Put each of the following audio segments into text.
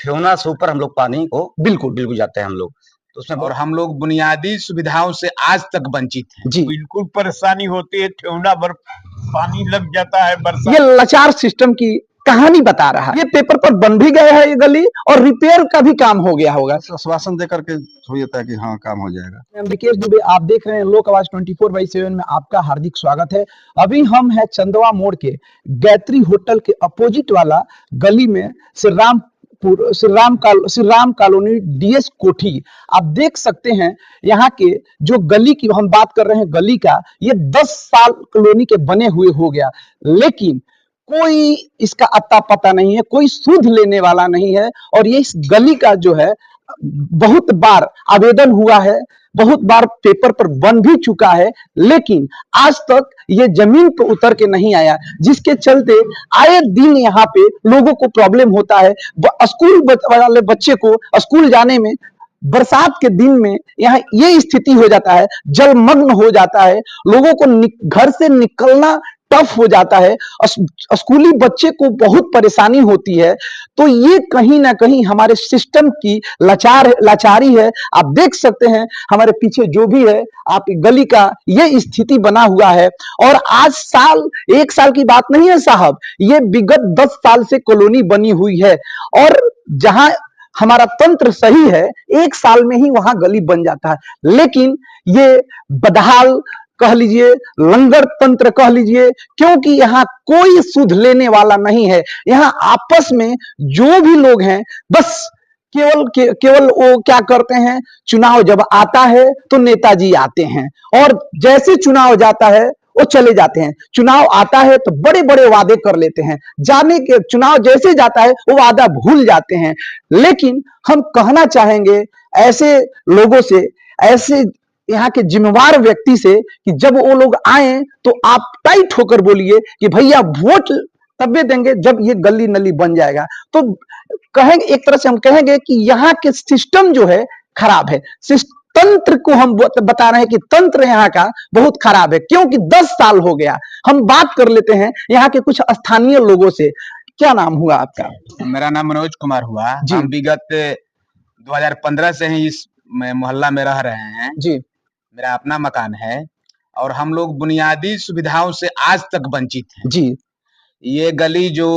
ठेवना से ऊपर हम लोग पानी को बिल्कुल बिल्कुल जाते हैं हम लोग, तो उसमें और हम लोग बुनियादी सुविधाओं से आज तक वंचित हैं। जी बिल्कुल परेशानी होती है, ठेवना भर पानी लग जाता है बरसात। ये लाचार सिस्टम की कहानी बता रहा है। ये पेपर पर बन भी गया है ये गली, और रिपेयर का भी काम हो गया होगा। आश्वासन देकर के हो जाता है कि हाँ काम हो जाएगा। मैं विकेश दुबे, आप देख रहे हैं लोक आवाज 24/7 में आपका हार्दिक स्वागत है। अभी हम हैं चंदवा मोड़ के गायत्री होटल के अपोजिट वाला गली में श्री राम कॉलोनी डीएस कोठी। आप देख सकते हैं यहाँ के जो गली की हम बात कर रहे हैं, गली का ये 10 साल कॉलोनी के बने हुए हो गया, लेकिन कोई इसका अता पता नहीं है, कोई सुध लेने वाला नहीं है। और ये इस गली का जो है बहुत बार आवेदन हुआ है, बहुत बार पेपर पर बन भी चुका है, लेकिन आज तक ये जमीन पर उतर के नहीं आया, जिसके चलते आए दिन यहाँ पे लोगों को प्रॉब्लम होता है। स्कूल वाले बच्चे को स्कूल जाने में बरसात के दिन में यहाँ ये स्थिति हो जाता है, जलमग्न हो जाता है, लोगों को घर से निकलना टफ हो जाता है, स्कूली बच्चे को बहुत परेशानी होती है। तो ये कहीं ना कहीं हमारे सिस्टम की लाचारी है। आप देख सकते हैं हमारे पीछे जो भी है, आप गली का ये स्थिति बना हुआ है। और आज एक साल की बात नहीं है साहब, ये विगत 10 साल से कॉलोनी बनी हुई है। और जहां हमारा तंत्र सही है, 1 साल में ही वहां गली बन जाता है, लेकिन ये बदहाल कह लीजिए, लंगर तंत्र कह लीजिए, क्योंकि यहाँ कोई सुध लेने वाला नहीं है। यहाँ आपस में जो भी लोग हैं, बस केवल वो क्या करते हैं, चुनाव जब आता है तो नेताजी आते हैं, और जैसे चुनाव जाता है वो चले जाते हैं। चुनाव आता है तो बड़े बड़े वादे कर लेते हैं, जाने के चुनाव जैसे जाता है वो वादा भूल जाते हैं। लेकिन हम कहना चाहेंगे ऐसे लोगों से, ऐसे यहाँ के जिम्मेवार व्यक्ति से, कि जब वो लोग आए तो आप टाइट होकर बोलिए कि भैया वोट तब देंगे जब ये गली नली बन जाएगा। तो कहेंगे, एक तरह से हम कहेंगे कि यहाँ के सिस्टम जो है खराब है। तंत्र को हम बता रहे हैं कि तंत्र यहाँ का बहुत खराब है, क्योंकि 10 साल हो गया। हम बात कर लेते हैं यहाँ के कुछ स्थानीय लोगों से। क्या नाम हुआ आपका? मेरा नाम मनोज कुमार हुआ। हम विगत 2015 से ही इस मोहल्ला में रह रहे हैं जी। मेरा अपना मकान है, और हम लोग बुनियादी सुविधाओं से आज तक वंचित हैं जी। ये गली जो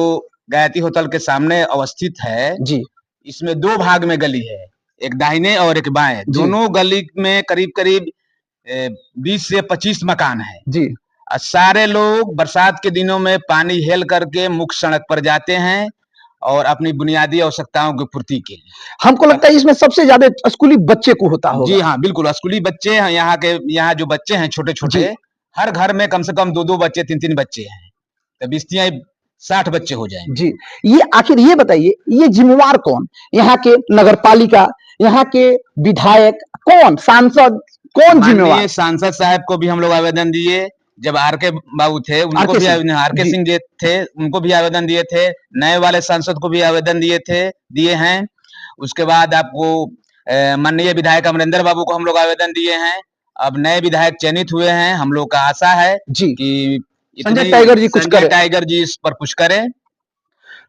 गायत्री होटल के सामने अवस्थित है जी, इसमें 2 भाग में गली है, एक दाहिने और एक बाएं। दोनों गली में करीब करीब 20 से 25 मकान है जी। सारे लोग बरसात के दिनों में पानी हेल करके मुख्य सड़क पर जाते हैं और अपनी बुनियादी आवश्यकताओं की पूर्ति के लिए। हमको लगता है इसमें सबसे ज्यादा स्कूली बच्चे को होता होगा। जी हाँ, बिल्कुल। स्कूली बच्चे हैं यहाँ जो बच्चे हैं छोटे छोटे, हर घर में कम से कम 2-2 बच्चे, 3-3 बच्चे हैं, तब इसलिए 60 बच्चे हो जाएंगे। जी, ये आखिर ये बताइए, ये जिम्मेवार कौन? यहाँ के नगर पालिका, यहाँ के विधायक, कौन सांसद, कौन जिम्मेवार? सांसद साहब को भी हम लोग आवेदन दिए, जब आर के बाबू थे उनको भी, आर के सिंह थे उनको भी आवेदन दिए थे, नए वाले सांसद को भी आवेदन दिए हैं। उसके बाद आपको माननीय विधायक अमरिंदर बाबू को हम लोग आवेदन दिए हैं। अब नए विधायक चयनित हुए हैं, हम लोग का आशा है जी कि संजय टाइगर जी इस पर कुछ करें।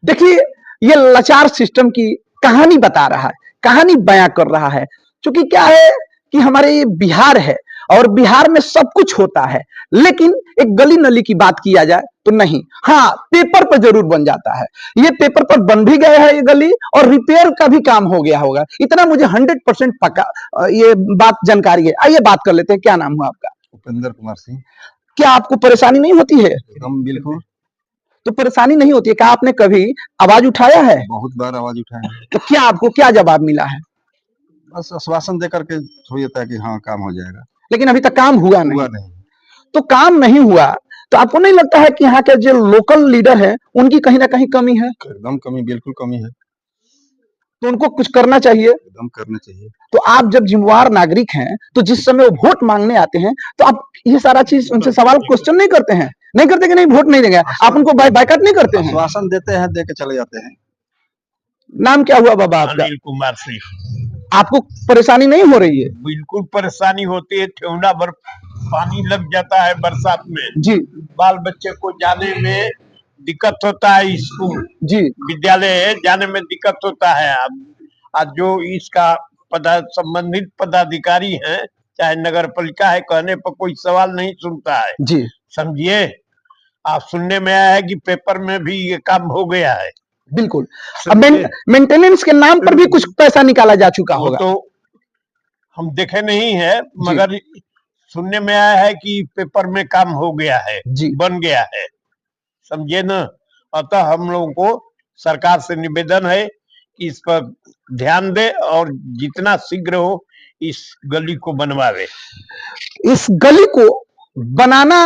देखिए, ये लाचार सिस्टम की कहानी बता रहा है, कहानी बयां कर रहा है। क्योंकि क्या है कि हमारे ये बिहार है, और बिहार में सब कुछ होता है, लेकिन एक गली नली की बात किया जाए तो नहीं। हाँ, पेपर पर जरूर बन जाता है, ये पेपर पर बन भी गया है ये गली, और रिपेयर का भी काम हो गया होगा, इतना मुझे 100% पक्का ये बात जानकारी है। आइए बात कर लेते हैं। क्या नाम हुआ आपका? उपेंद्र कुमार सिंह। क्या आपको परेशानी नहीं होती है? बिल्कुल। तो परेशानी नहीं होती है, क्या आपने कभी आवाज उठाया है? बहुत बार आवाज उठाया है। तो क्या आपको क्या जवाब मिला है? बस आश्वासन देकर के हो जाता है कि हाँ काम हो जाएगा, लेकिन अभी तक काम हुआ नहीं। तो काम नहीं हुआ तो आपको नहीं लगता है कि यहाँ के जो लोकल लीडर है उनकी कहीं ना कहीं कमी है? एकदम कमी, बिल्कुल कमी है। तो उनको कुछ करना चाहिए, एकदम करना चाहिए। तो आप जब जिम्मेवार नागरिक हैं, तो जिस समय वो वोट मांगने आते हैं तो आप ये सारा चीज उनसे सवाल क्वेश्चन नहीं करते हैं? नहीं करते कि नहीं वोट नहीं देंगे आप, उनको बायकॉट नहीं करते हैं? आश्वासन देते हैं, दे के चले जाते हैं। नाम क्या हुआ बाबा आपका? अनिल कुमार सिंह। आपको परेशानी नहीं हो रही है? बिल्कुल परेशानी होती है, ठेवना भर पानी लग जाता है बरसात में जी। बाल बच्चे को जाने में दिक्कत होता है, स्कूल जी विद्यालय जाने में दिक्कत होता है। अब आज जो इसका संबंधित पदाधिकारी है, चाहे नगर पालिका है, कहने पर कोई सवाल नहीं सुनता है। जी समझिए, आप सुनने में आया है कि पेपर में भी ये काम हो गया है। बिल्कुल। अब समझिए, मेंटेनेंस के नाम पर भी कुछ पैसा निकाला जा चुका वो होगा। तो हम देखे नहीं है, मगर सुनने में आया है कि पेपर में काम हो गया है, जी बन गया है। समझे ना। अतः हम लोगों को सरकार से निवेदन है कि इस पर ध्यान दे और जितना शीघ्र हो इस गली को बनवावे। इस गली को बनाना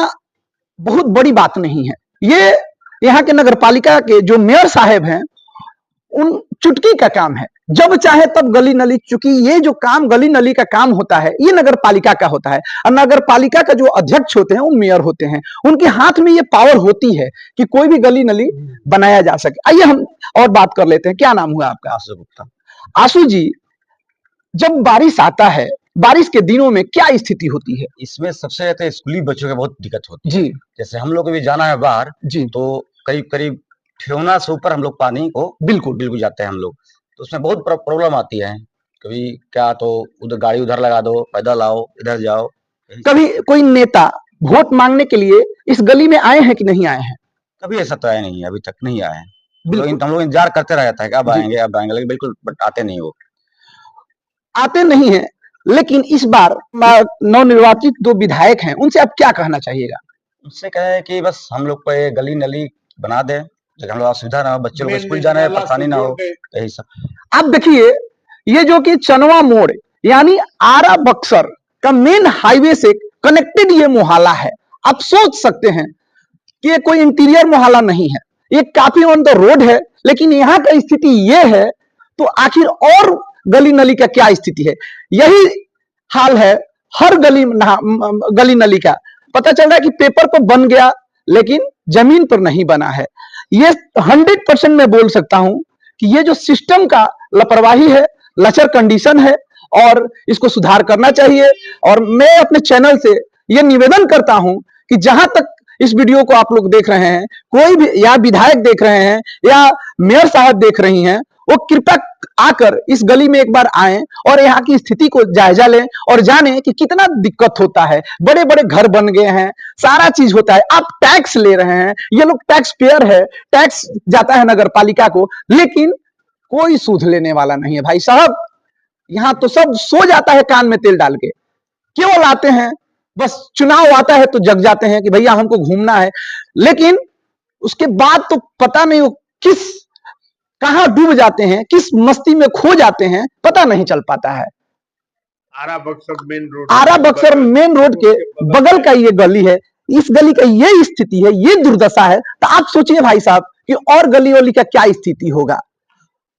बहुत बड़ी बात नहीं है। ये यहाँ के नगर पालिका के जो मेयर साहब हैं, उन चुटकी का काम है, जब चाहे तब गली नली, चूंकि ये जो काम गली नली का काम होता है ये नगर पालिका का होता है, और नगर पालिका का जो अध्यक्ष होते हैं वो मेयर होते हैं। उनके हाथ में ये पावर होती है कि कोई भी गली नली बनाया जा सके। आइए हम और बात कर लेते हैं। क्या नाम हुआ आपका? आशु गुप्ता। आशु जी, जब बारिश आता है, बारिश के दिनों में क्या स्थिति होती है? इसमें सबसे ज्यादा स्कूली बच्चों की बहुत दिक्कत होती है। जी जैसे हम लोग को भी जाना है बाहर, जी तो करीब करीब ठेवना से ऊपर हम लोग पानी को बिल्कुल जाते हैं हम लोग, तो उसमें बहुत प्रॉब्लम आती है। कभी क्या तो उधर गाड़ी उधर लगा दो, पैदल आओ, इधर जाओ। कभी कोई नेता वोट मांगने के लिए इस गली में आए हैं कि नहीं आए हैं? कभी ऐसा तो आया नहीं है, अभी तक नहीं आए हैं। बिल्कुल। हम लोग इंतजार करते रह जाता है कि अब जी। आएंगे, लेकिन बिल्कुल बट आते नहीं वो। आते नहीं है, लेकिन इस बार नवनिर्वाचित 2 विधायक हैं, उनसे आप क्या कहना चाहिएगा? उनसे कहे कि बस हम लोग को ये गली नली बना दे, जगह हम लोग असुविधा ना हो, बच्चों को स्कूल जाने में परेशानी ना हो, यही सब। आप देखिए, ये जो कि चनवा मोड़ यानी आरा बक्सर का मेन हाईवे से कनेक्टेड ये मोहल्ला है। आप सोच सकते हैं कि ये कोई इंटीरियर मोहल्ला नहीं है, ये काफी ऑन द रोड है, लेकिन यहाँ का स्थिति ये है, तो आखिर और गली नली का क्या स्थिति है? यही हाल है हर गली नली का। पता चल रहा है कि पेपर पर बन गया, लेकिन जमीन पर नहीं बना है। ये 100% मैं बोल सकता हूं कि ये जो सिस्टम का लापरवाही है, लचर कंडीशन है, और इसको सुधार करना चाहिए। और मैं अपने चैनल से ये निवेदन करता हूं कि जहां तक इस वीडियो को आप लोग देख रहे हैं, कोई भी या विधायक देख रहे हैं या मेयर साहब देख रही हैं, वो कृपया आकर इस गली में एक बार आएं और यहाँ की स्थिति को जायजा लें और जानें कि कितना दिक्कत होता है। बड़े बड़े घर बन गए हैं, सारा चीज होता है, आप टैक्स ले रहे हैं, ये लोग टैक्स पेयर है, टैक्स जाता है नगर पालिका को, लेकिन कोई सूद लेने वाला नहीं है। भाई साहब, यहाँ तो सब सो जाता है कान में तेल डाल के, केवल आते हैं, बस चुनाव आता है तो जग जाते हैं कि भैया हमको घूमना है, लेकिन उसके बाद तो पता नहीं वो कहां डूब जाते हैं, किस मस्ती में खो जाते हैं, पता नहीं चल पाता है। आरा बक्सर मेन रोड के बगल का ये गली है, इस गली का ये स्थिति है, ये दुर्दशा है, तो आप सोचिए भाई साहब कि और गली वली का क्या स्थिति होगा।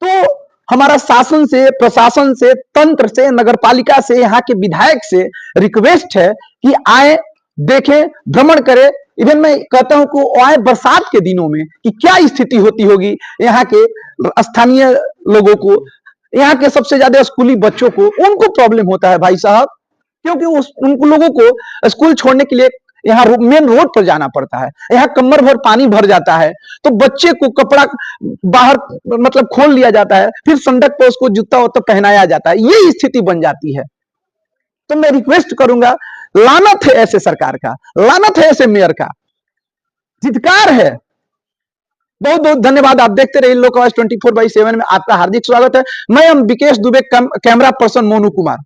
तो हमारा शासन से, प्रशासन से, तंत्र से, नगर पालिका से, यहाँ के विधायक से रिक्वेस्ट है कि आए, देखें, भ्रमण करें। इवन मैं कहता हूं कि आए बरसात के दिनों में कि क्या स्थिति होती होगी यहाँ के स्थानीय लोगों को, यहाँ के सबसे ज्यादा स्कूली बच्चों को, उनको प्रॉब्लम होता है भाई साहब, क्योंकि उन लोगों को स्कूल छोड़ने के लिए यहाँ मेन रोड पर जाना पड़ता है, यहाँ कमर भर पानी भर जाता है, तो बच्चे को कपड़ा बाहर मतलब खोल लिया जाता है, फिर संडक पर उसको जूता वूता पहनाया जाता है, ये स्थिति बन जाती है। तो मैं रिक्वेस्ट करूंगा, लानत है ऐसे सरकार का, लानत है ऐसे मेयर का, धिक्कार है। बहुत बहुत धन्यवाद। आप देखते रहिए लोकवाइज 24/7 में आपका हार्दिक स्वागत है। मैं विकेश दुबे, कैमरा पर्सन मोनू कुमार।